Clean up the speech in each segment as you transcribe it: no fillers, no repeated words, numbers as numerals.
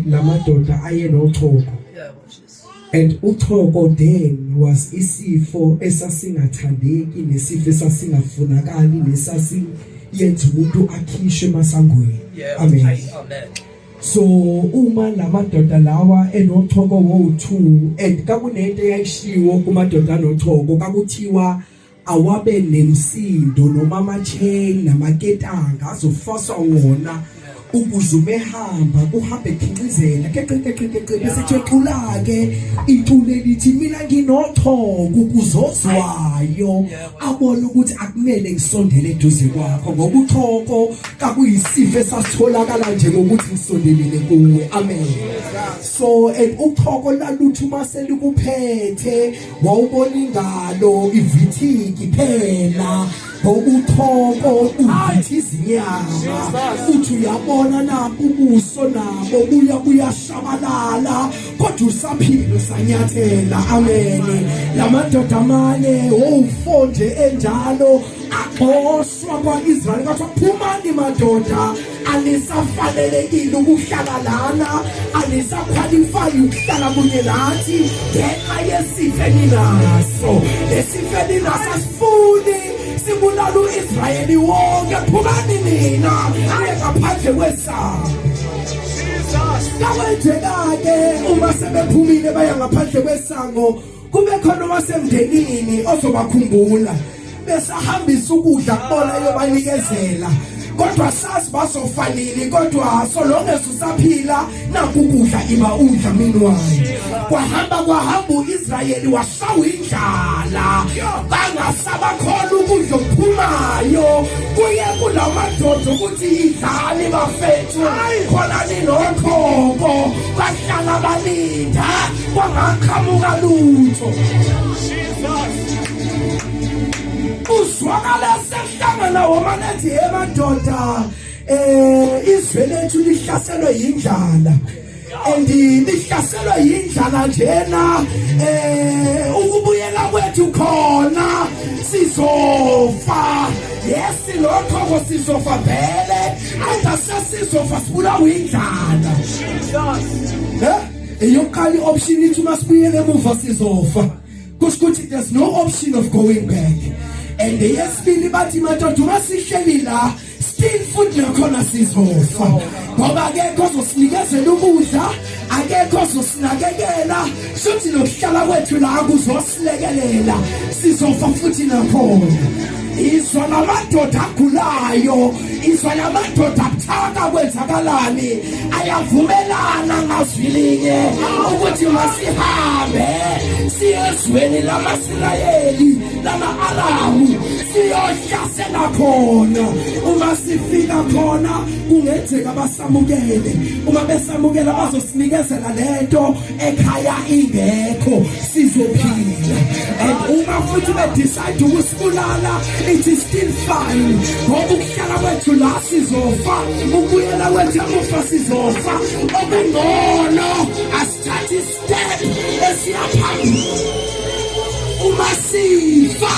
lamadoda ayenochoko. And uthoko then was isifo esasingathandeki nesifo esasingafunakali nesasi yenza umuntu akhishwe masangweni. Amen. So uma lamadoda lawa enochoko wo2 and kakunento eyayishiwo kumadoda nochoko kakuthiwa awabe nemsindo noma amachain namaketanga azofaswa wona ukuze umehamba kuhambe eqhizela keqeqeqeqeqe bese thexula ke ithule lithi mina nginothoko ukuzozwayo abona ukuthi akumele ngisondele eduze kwakho ngoba uthoko kakuyisifo esasitholakala nje ngokuthi ngisondelele kuwe. Amen. So uthoko laluthu mase likuphethe wawubona ingalo ivithiki phela ngokuthoko uvithi izinyama uthi uyabona na ubuso nabo buyashabalala kodwa usaphila usanyathela. Amen. Lamadoda amane ufonje enjalo aboshwa kwaIsrael kwathi phumani madoda alisafanelekile ukuhlala lana alisaqualify ukuhlala kunye nathi ngenxa yesifo eninaso. Lesifo eninaso asifuni sibulala uIsrayeli wonke. Phumani nina ngaphandle kwesango. Kawenzeka-ke uma sebephumile baya ngaphandle kwesango kube khona owasemndenini ozobakhumbula besahambisa ukudla kubona yobanikezela kodwa sazi basofanele kodwa solonge usaphila naku ukudla iba udla minwayo. Kwahamba uIsrayeli washawa indlala bangasaba khona ukudla okuphumayo kuye kulamadoda ukuthi idlali bafethu khona ninokhoko bahlala balinda kwangaqhamuka lutho. Uzwakala sehlangana womanathi emadoda izwe lethu lihlaselwe yindlala and lihlaselwe yindlala njena ukubuyela kwethu khona sizofa. Yes lokho sizofa vele ayasesizofa sibulawa indlala. Eyokali option ithi masibuyele emuva sizofa kushukuthi there's no option of going back. And yesibili bathi madoda uma sihleli la still futhi nakhona sizofa ngoba akekho ozosinikezela ukudla akekho ozosinakekela futhi nokuhlala kwethu la kuzosilekelela sizofa futhi nakhona. Izwa lamadoda agulayo izwa lamadoda abuthaka kwenzakalani ayavumelana ngazwilinye ukuthi masihambe siyezweni lamaSirayeli lama-Aramu siyohlasela khona. Uma sifika khona kungenzeka basamukele uma besamukela bazosinikezela lento ekhaya ingekho sizophila. And uma futhi bedecide ukusibulala it is still fine ngoba ukuhlala kwethu la sizofa ukubuyela kwethu emuva sizofa. Okungcono asithathe step esiyaphambili. Uma sifa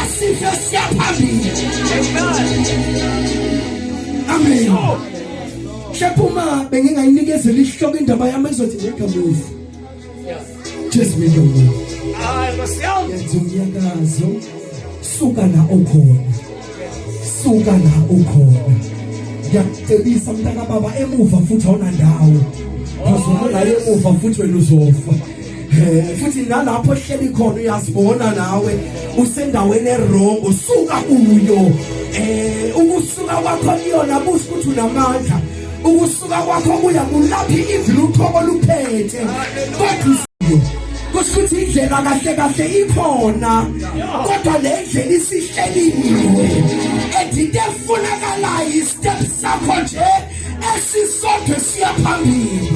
asife siyaphambili. Amen. Shephuma bengingayinikezela isihloko indaba yami ezothi ngekamuva. Just me know. Yenzumyakazo suka la ukhona ngiyacebisa mntaka baba emuva futhi awuna ndawo phazona la emuva futhi wena uzofa. Futhi nalapho ohleli khona uyazibona nawe usendaweni errong usuka kuyo. Ukusuka kwakho kuyona busho ukuthi unamandla ukusuka kwakho kuya kulaphi ivili uthoko luphethe kodwa kushukuthi indlela kahle ikhona kodwa le ndlela isihleliwe edide efunakalayo istep sakho nje esisodwa siyaphambili.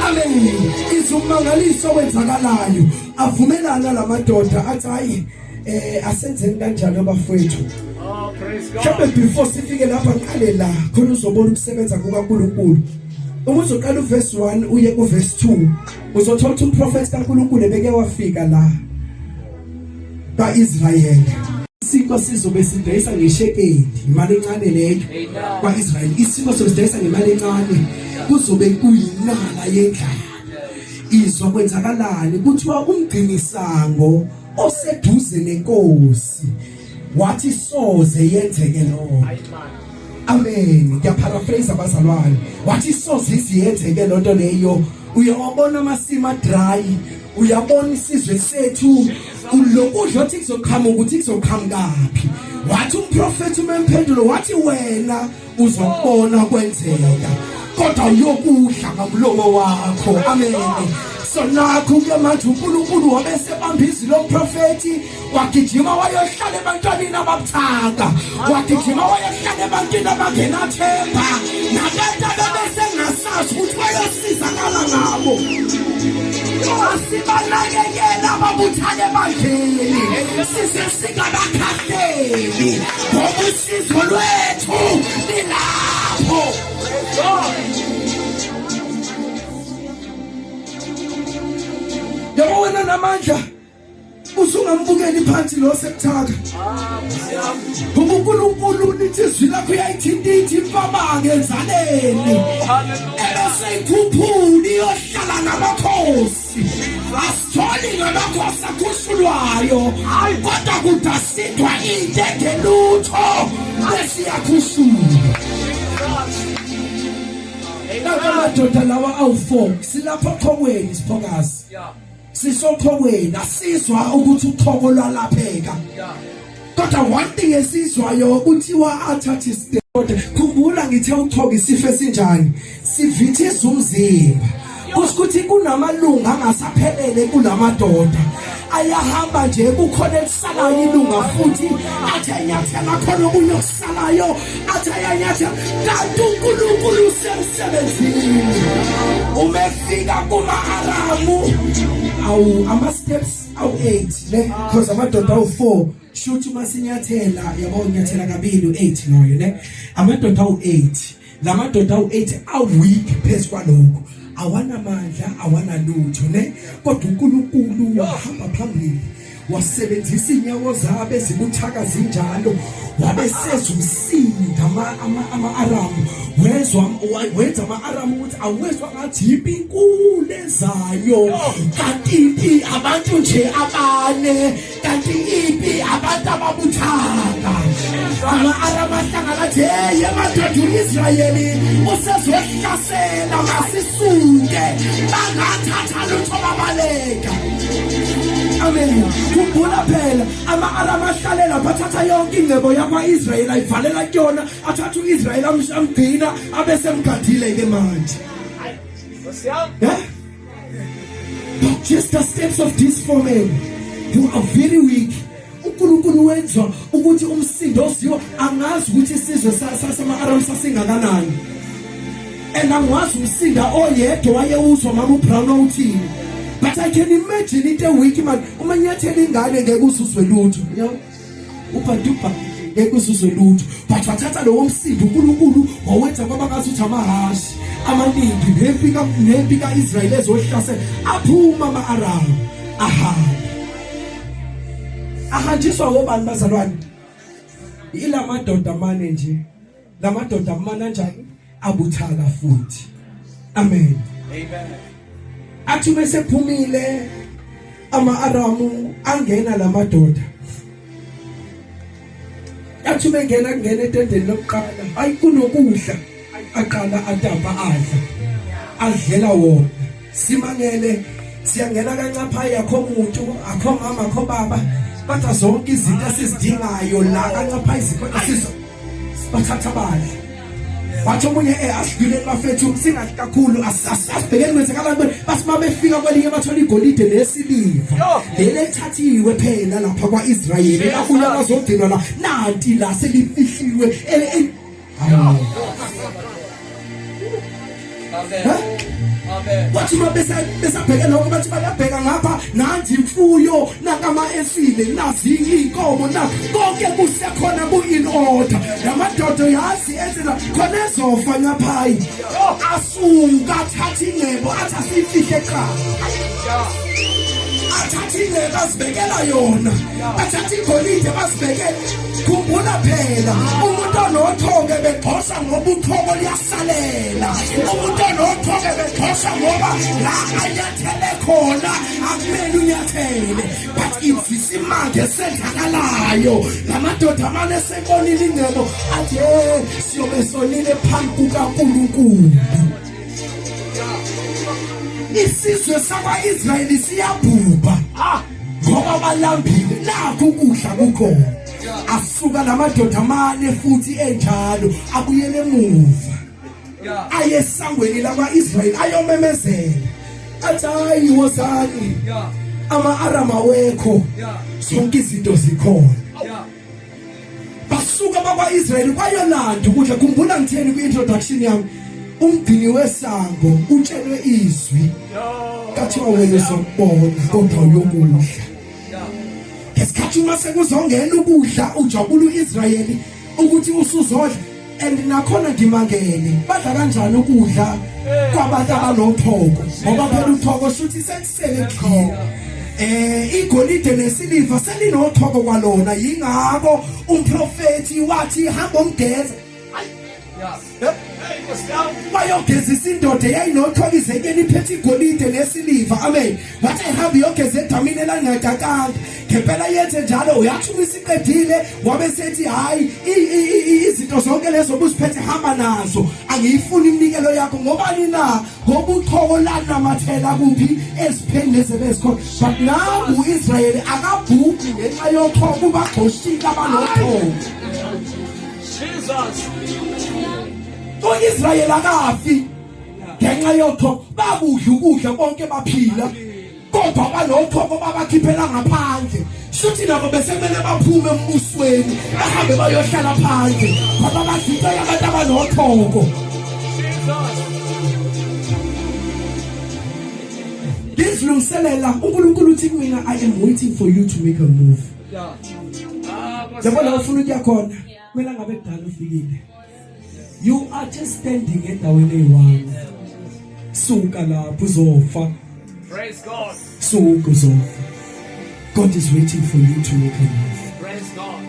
Amen. Izumangaliso wenzakalayo avumelana lamadoda athi hayi asenzeni kanjani abafowethu. Mhlawumbe before sifike lapha ngiqale la khona uzobona ukusebenza kukaNkulunkulu. Uma uzoqala uverse 1 uye kuverse 2 uzothola umprofeti kaNkulunkulu ebeke wafika la kaIsrayeli isinkwa sizobe sidayisa ngeshekeli, imali encane leyo kwa-Israyeli. Isinkwa sizobe sidayisa ngemali encane, kuzobe kuyinala yendlala. Izwa kwenzakalani, kuthiwa umgcinisango oseduze nenkosi wathi soze yenzeke lokho. Amen. Ngiyaphrase abazalwane. Wathi soze iziyenzeke lonto leyo. Uyabona amasima dry, uyabona isizwe sethu ulokudla othi kuzoqhamuka ukuthi kuzoqhamukaphi. Wathi umprofeti umempendulo wathi wena uzobona kwenzeka kodwa uyokudla ngomlomo wakho. Amen. So nakho ke manje uNkulunkulu wabesebamba izwi lomprofeti, wagijima wayohlala ebantwaneni ababuthaka, wagijima wayohlala ebantwini abangenathemba, nabantu abebesengasazi ukuthi bayosizakala ngabo. Asibanakekela ababuthane ebandleni, size singabakhahleli ngoba usizo lwethu lilapho. Yabo wena namandla usungambukeli phansi lo sebuthaka. uNkulunkulu nithi izwi lakho uyayithinta ithi impabanga enzaleni, ebese ikhuphula iyohlala namakhosi. Asitholi ngamakhosi akhushulwayo, kodwa kudasindwa into engelutho besiyakhushulwa. Amadoda lawa awu-4 silapha oqhokweni siphokazi. Sisoqhokweni asizwa ukuthi uqhoko lwalapheka. Kodwa one thing esizwayo kuthiwa athathe isitende. Khumbula ngithe uqhoko isifo esinjani, sivithiza umzimba. Kusikuthi kunamalunga angasaphelele kulamadoda. Ayahamba nje kukhona elisalayo ilunga futhi athi anyathela khona okunye okusalayo, athi ayanyathela. Kanti uNkulunkulu usemsebenzini. Umefika kuma-Aramu ama-steps awu-8 ne, because amadoda awu-4 shuthi masinyathela, yabo unyathela kabili u-8 loyo ne. Amadoda awu-8, la madoda awu-8 awu-weak phezu kwalokho, awanamandla, awanalutho ne. Kodwa uNkulunkulu wahamba phambili, wasebenzisa inyawo zabe zibuthaka zinjalo, wabeseza umsindi ama-Aramu. Wenza ama-Aramu ukuthi awezwa ngathi yipi inkulu ezayo, kanti ipi abantu nje abane, kanti ipi abantu ababuthaka. Ama-Aramu ahlangana athi hey amadoda u-Israyeli usezohlasela, masisuke, bangathatha lutho babaleka. Amen. Khumbula phela ama-Aramu ahlalela bathatha yonke ingcebo yakwa-Israyeli ayivalela kuyona, athatha u-Israyeli amgcina abesemgadile ke manje. But just the steps of this four men who are very weak. uNkulunkulu wenza ukuthi umsindo osiyo angazi ukuthi isizwe sama-Aramu sasingakanani. And angwazi umsinda oyedwa wayewuzwa mama uBrown uthini. But I can imagine into weak man. Uma nyathela ingane ngeke uzuzwe lutho. Yabo. Uphandupa ngeke uzuzwe lutho. But wathatha lo umsindo uNkulunkulu wawenza kwaba ngathi uthi amahashi amaningi nempi kaIsrayeli ezohlasela aphuma ama-Aramu ahanjiswa ngobani bazalwane? Ila madoda amane nje. La madoda amane kanjani? Abuthaka futhi. Amen. Amen. Athi mesephumile ama-Aramu angena la madoda. Athi bengena kungena etendeni lokuqala, hayi kunokudla aqala adamba adlela wona. Simangele siyangena kancapha yakho umuntu, akho mama, akho baba, batha zonke izinto esizidingayo la kancapha izikhona bathatha abadla. Bathi omunye asiguleni bafethu singathi kakhulu asibhekeni kwenzakalani bona basima befika kwelinye bathola igolide nesiliva leli ethathiwe phela lapha kwa-Israyeli lakuya bazogcinwa la nanti la selifihliwe. Wathi besabheka lokho bathi bayabheka ngapha nanti imfuyo nakama-esile nazi inkomo na konke kusekhona ku-in order. Lamadoda yazi enzela khona ezofa ngaphayi asuka athatha ingcebo athi asifihle ekhaya bathatha ingcebo bazibekela yona, bathatha igolide bazibekela. Khumbula phela umuntu onothoke begxosa ngoba uthoko liyasalela, umuntu onothoke begxosa ngoba la anyathele khona akumele unyathele. But if isimanga esenzakalayo lamadoda amane esekonile ingcebo athi siyobe sonile phambi kukaNkulunkulu. Isizwe sakwa-Israyeli siyabhubha ngoba balambile, nakho ukudla kukhona. Asuka lamadoda amane futhi enjalo abuyele emuva aye esangweni lakwa-Israyeli ayomemezela athi hayi wozani, ama-Aram awekho, zonke izinto zikhona. Basuka bakwa-Israyeli bayolanda ukudla. Khumbula ngitheni kwi-introduction yami, umgcini wesango utshelwe izwi kathiwa wena uzokubona kodwa uyokudla. Ngesikhathi uma sekuzongena ukudla ujabula u-Israyeli ukuthi usuzodla. And nakhona ngimangele badla kanjani ukudla kwabantu abanothoko, ngoba phela uthoko shuthi sekusele qhina. Igolide nesiliva selinothoko kwalona, yingakho umprofeti wathi hamba umgeza. Bayogezisa indoda eyayinothoko izekeni iphethe igolide nesiliva. Amen. Wathi hamba iyogeza edamini elangagaganga. Ngempela yenze njalo, uyathuma isiqedile wabe sethi hayi izinto zonke lezo obuziphethe hamba nazo, angiyifuni iminikelo yakho. Ngobani na? Ngoba uthoko lanamathela kuphi ezipheni lezi bezikhona. But now u-Israyeli akabhubhi ngenxa yothoko, ubagxoshile abanothoko. Jesus. U-Israyeli akafi ngenxa yothoko, bakudla ukudla bonke baphila, kodwa banothoko babakhiphela ngaphandle. Shuthi nabo besemele baphume embusweni bahambe bayohlala phandle ngoba badlula abantu abanothoko. Ngizilungiselela, uNkulunkulu uthi mina, I am waiting for you to make a move. Yabona ufuna ukuya khona, kumele ngabe kudala ufikile. You are just standing endaweni eyi-1. Suka lapho uzofa. Praise God. Suka uzofa. God is waiting for you to make a move. Praise God.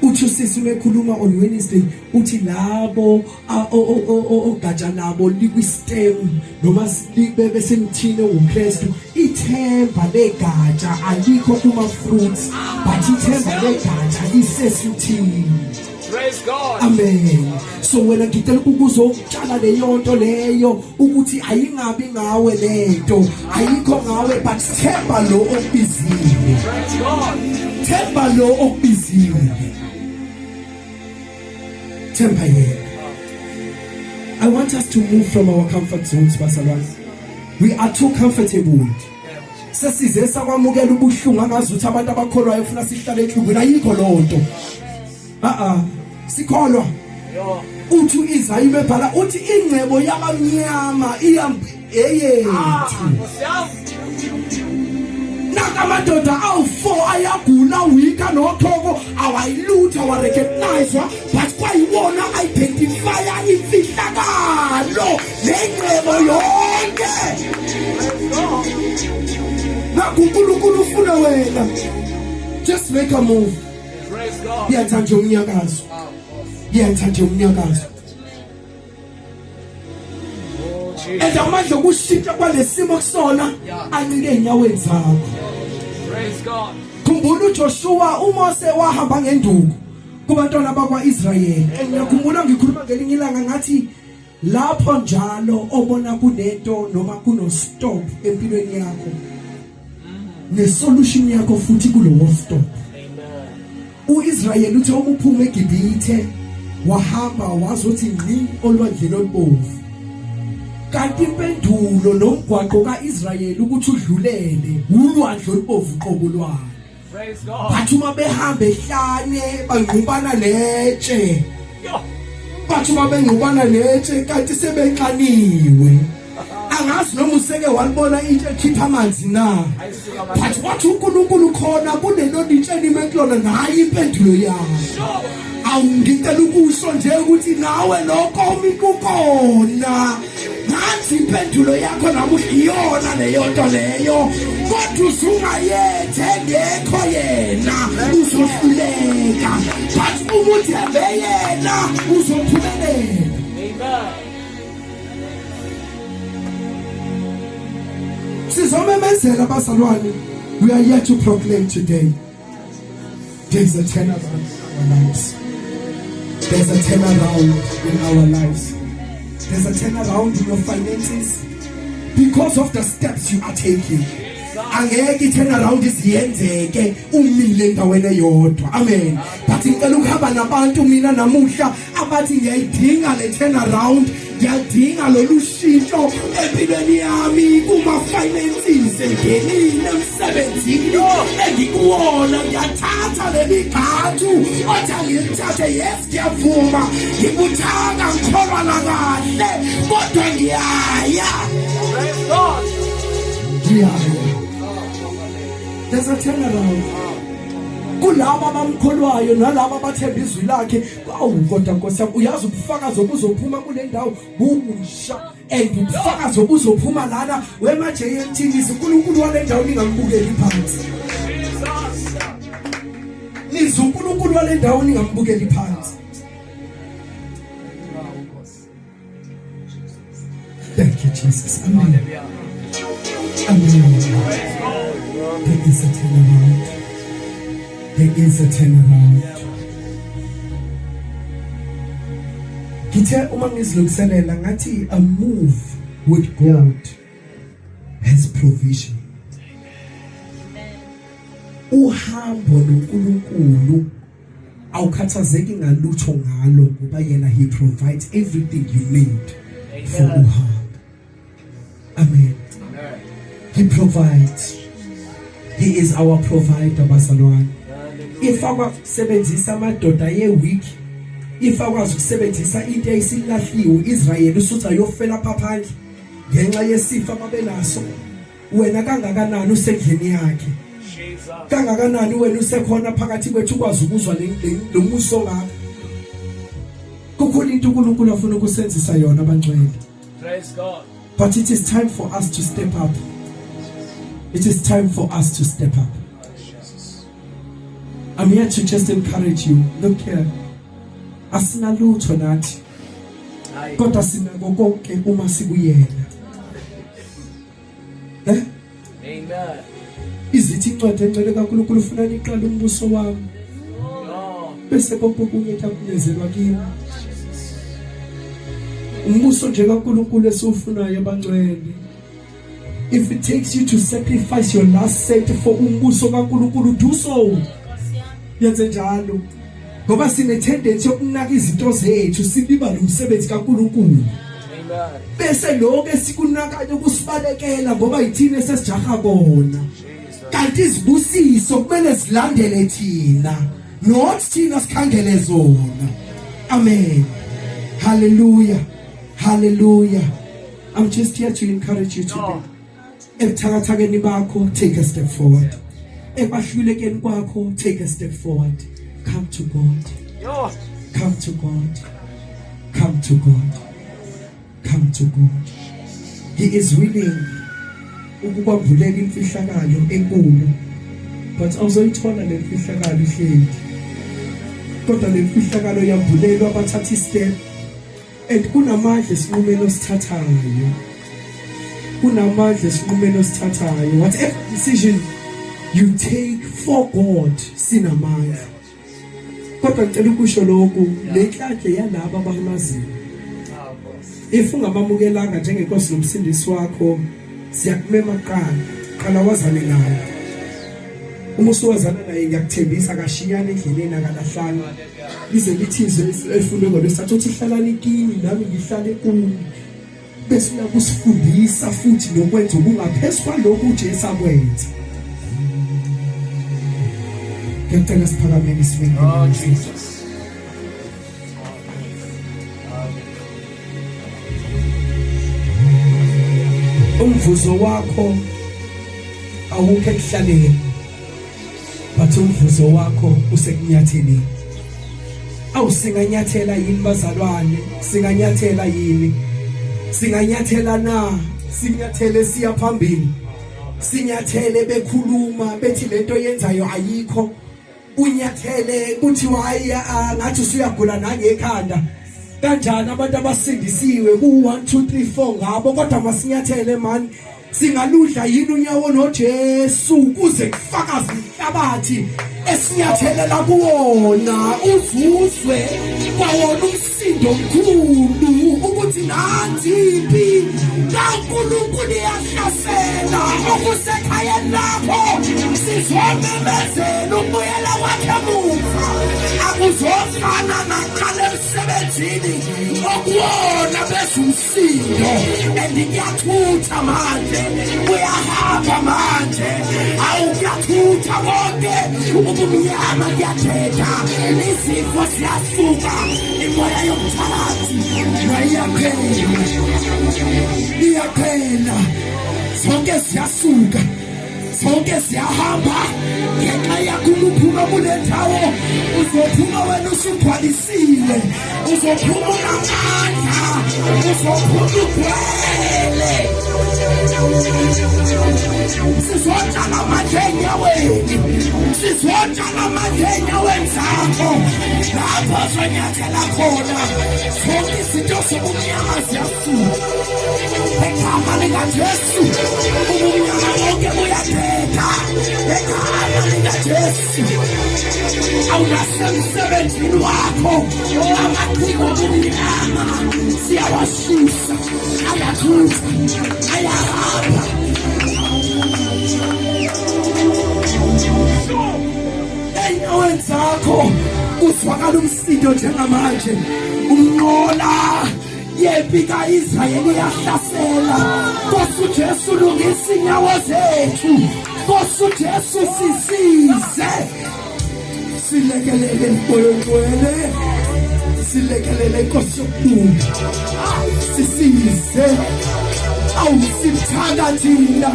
Uthi usisi mekhuluma on Wednesday uthi labo ogatsha labo likwi-STEM noma libe semthini ongumKristu, ithemba legatsha alikho kuma-fruits, but ithemba legatsha lisesuthini. Praise God. Amen. So wena ngicela ukuzotshala leyo nto leyo ukuthi ayingabi ngawe lento, ayikho ngawe, but themba lo okubizile. Praise God. Themba lo okubizile. Themba yena. I want us to move from our comfort zones, bazalwane. We are too comfortable. Sesize sakwamukela ubuhlungu angazuthi abantu abakholwayo ufuna sihlale enhlungwini, ayikho lonto. Sikholwa. Uthi uIsaiah bebhala uthi ingcebo yabamnyama iyambi eyethu. Nakamadoda awu4 ayagula wika nothoko awayilutha wa recognize, but kwayiwona identify imfihlakalo lengcebo yonke. NakuNkulunkulu ufuna wena, just make a move. Praise God. Iyathanda umnyakazo. Iyathanda umnyakazo. And amandla okushintsha kwalesimo kusona ancike enyaweni zakho. Praise God. Khumbula uJoshua uMose wahamba ngenduku kubantwana bakwaIsrayeli. Ngiyakhumbula ngikhuluma ngelinye ilanga ngathi lapho njalo obona kunento noma kuno stop empilweni yakho, nesolution yakho futhi kulo stop. U-Israyeli uthe uma uphuma eGibhithe wahamba wazothi ngqi olwandleni olubomvu, kanti impendulo nomgwaqo kaIsrayeli ukuthi udlulele ulwandle olubomvu qobo lwalo. Praise God. Bathi uma behamba ehlane bangqubana letshe, bathi uma bengqubana letshe kanti sebenxaniwe. angazi noma useke walibona into ekhipha amanzi na, but wathi uNkulunkulu khona kunelona intsheni emeklona nayo impendulo yayo. Awungicela ukusho nje ukuthi nawe lokho umikukona nansi impendulo yakho namuhla iyona leyo nto leyo, kodwa usungayethe ngekho yena uzohluleka, but uma uthembe yena uzophumelela. Sizomemezela bazalwane, we are here to proclaim today there is a turnaround in our lives. There's a turnaround in our lives. There's a turnaround in your finances because of the steps you are taking. Angeke turnaround iziyenzeke umile endaweni eyodwa. Amen. But ngicela ukuhamba nabantu mina namuhla abathi ngiyayidinga le turnaround, ngiyadinga lolu shintsho empilweni yami kuma finances engenile emsebenzini engikuwona. Ngiyathatha leli gatu othi ngilithathe, yes ngiyavuma, ngikuthaka ngikholwa la kahle, kodwa ngiyaya. Praise God. Ngiyaya. There's a turnaround. Kulabo abamkholwayo nalabo abathemba izwi lakhe. Kodwa Nkosi yami, uyazi ubufakazi obuzophuma kule ndawo bumusha, and ubufakazi obuzophuma lana wemaje yemthini uNkulunkulu wale ndawo ningambukeli phansi. Nizo uNkulunkulu wale ndawo ningambukeli phansi. Thank you Jesus. Amen. Amen. There is a turnaround. There is a turnaround. Ngithe uma ngizilungiselela ngathi a move with God has provision. Uhambo noNkulunkulu awukhathazeki ngalutho ngalo ngoba yena he provides everything you need for uhambo. Amen. He provides. He is our provider, bazalwane. If akusebenzisa amadoda ye-week, if akwazi ukusebenzisa into eyisilahliwe Israel usutha yofela phaphandle ngenxa yesifo ababenaso, wena kangakanani usendlini yakhe, kangakanani wena usekhona phakathi kwethu ukwazi ukuzwa lo muso ngakho. Kukhona into uNkulunkulu afuna ukusenzisa yona abangcwele. Praise God. But it is time for us to step up. It is time for us to step up. I'm here to just encourage you. Look here. Asina lutho nathi. Kodwa sinako konke uma sikuyena. Amen. Izithi incwadi encwele kaNkulunkulu ufuna niqala umbuso wami. Bese konke kunye takunyezelwa kimi. Umbuso nje kaNkulunkulu esiufunayo abangcwele. If it takes you to sacrifice your last cent for umbuso kaNkulunkulu, do so. Yenze njalo. Ngoba sine tendency yokunaka izinto zethu siliba nomsebenzi kaNkulunkulu. Amen. Bese lokho esikunakayo ukusibalekela ngoba yithina sesijaha kona. Kanti izibusiso kumele zilandele thina, not thina sikhangele zona. Amen. Hallelujah. Hallelujah. I'm just here to encourage you today. Ebthakathakeni bakho, take a step forward. Ebahlulekeni kwakho, take a step forward. Come to God. Come to God. Come to God. Come to God. He is willing ukukwambulela imfihlakalo enkulu, but awuzoyithola le mfihlakalo ihleli. Kodwa le mfihlakalo yambulelwa abathatha istep, and kunamandla esinqumeni osithathayo. Kunamandla esinqumeni osithathayo. Whatever decision you take for God, sinamandla. Kodwa ngicela ukusho lokhu, le nhlanje yalabo abamaziyo. If ungabamukelanga njengenkosi nomsindisi wakho, siyakumema qala wazane naye. Uma uswazana naye ngiyakuthembisa akashiyana endleleni akalahlanga. Lize lithizwe efunwe ngolwesithathu uthi hlalani kini nami ngihlale kuni. Bese uyakusifundisa futhi nokwenza okungaphezulu kwalokho uJesu akwenza. Ngicela siphakameni sibeke. Oh Jesus. umvuzo wakho awukho ekuhlaleni, but umvuzo wakho usekunyatheleni. Awusinganyathela yini bazalwane? Singanyathela yini? Singanyathela na? Sinyathele siya phambili. Sinyathele bekhuluma bethi lento yenzayo ayikho. Unyathele kuthi waya ngathi usuyagula nangekhanda. Kanjani abantu abasindisiwe ku 1 2 3 4 ngabo, kodwa masinyathele man. Singaludla yini unyawo noJesu kuze kufakaze inhlabathi esinyathelela kuwona uzuzwe kwawona umsindo omkhulu ukuthi nanziphi kaNkulunkulu iyahlasela okusekhayeni lakho. Sizomemezela ukubuyela kwakhe emuva. Akuzofana naqala emsebenzini okuwona bese umsindo. Ngiyathuta manje, uyahamba manje, awuyathutha konke ubumnyama kuyathetha, izifo siyasuka, imoya yomthalathi iyaphela, sonke siyasuka, sonke siyahamba ngenxa yakho. Uphuma kule ndawo, uzophuma wena usugcwalisiwe, uzophuma unamandla, uzophuma ugcwele. Sizotshala amandla enyaweni, sizotshala amandla enyaweni zakho. Lapho zonyathela khona zonke izinto zobumnyama ziyasuka. Egama likaJesu ubumnyama bonke buyathetha. Egama likaJesu awunasemsebenzini wakho amaqhinga obumnyama siyawashisa, ayathutha, ayahamba. Ey'nyaweni zakho uzwakala umsindo njengamanje. Unqola yempi ka-Israyeli iyahlasela. Nkosi uJesu lungisa inyawo zethu. Nkosi uJesu sisize. Silekelele mpoyogcwele, silekelele Nkosi yokukhulu, sisize. Awusithanda thina,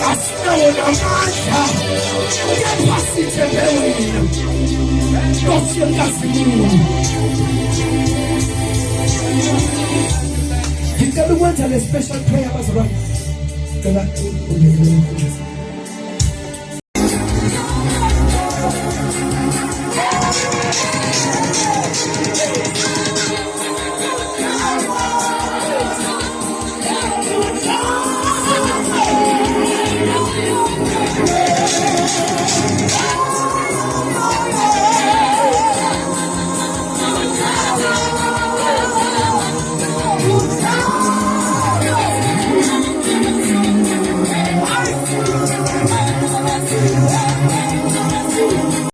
asinawo namandla, kepha sithembe wena Nkosi yenkazimulo. Ngicela ukwenza le special prayer bazalwane. Ngicela